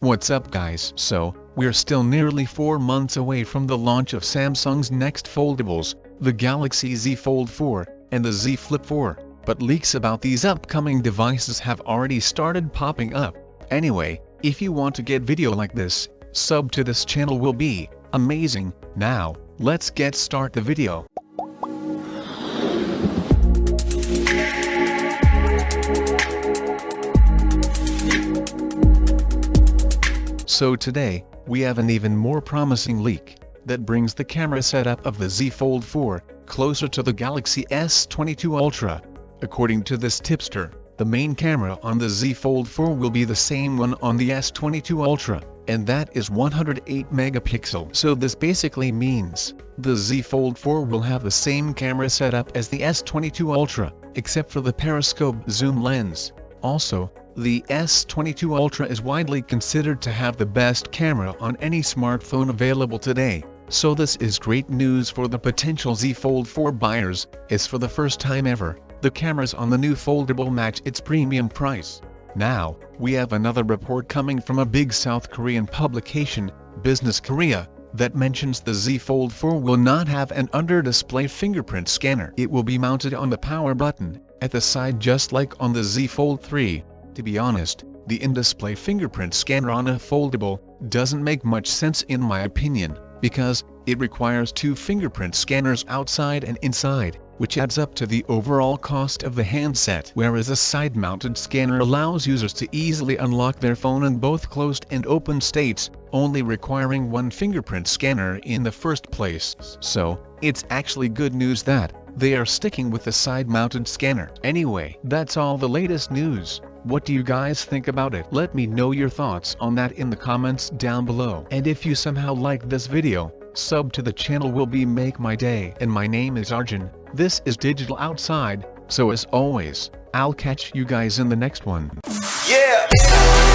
What's up guys? So, we're still nearly 4 months away from the launch of Samsung's next foldables, the Galaxy Z Fold 4, and the Z Flip 4, but leaks about these upcoming devices have already started popping up. Anyway, if you want to get video like this, sub to this channel will be amazing. Now, let's get start the video. So today, we have an even more promising leak that brings the camera setup of the Z Fold 4 closer to the Galaxy S22 Ultra. According to this tipster, the main camera on the Z Fold 4 will be the same one on the S22 Ultra, and that is 108 megapixel. So this basically means the Z Fold 4 will have the same camera setup as the S22 Ultra, except for the periscope zoom lens. Also, the S22 Ultra is widely considered to have the best camera on any smartphone available today, so this is great news for the potential Z Fold 4 buyers, as for the first time ever, the cameras on the new foldable match its premium price. Now, we have another report coming from a big South Korean publication, Business Korea, that mentions the Z Fold 4 will not have an under-display fingerprint scanner. It will be mounted on the power button at the side just like on the Z Fold 3. To be honest, the in-display fingerprint scanner on a foldable doesn't make much sense in my opinion, because it requires two fingerprint scanners outside and inside, which adds up to the overall cost of the handset, whereas a side-mounted scanner allows users to easily unlock their phone in both closed and open states, only requiring one fingerprint scanner in the first place. So, it's actually good news that they are sticking with the side-mounted scanner. Anyway, that's all the latest news. What do you guys think about it? Let me know your thoughts on that in the comments down below. And if you somehow like this video, sub to the channel will be make my day. And my name is Arjun, this is Digital Outside, so as always, I'll catch you guys in the next one. Yeah!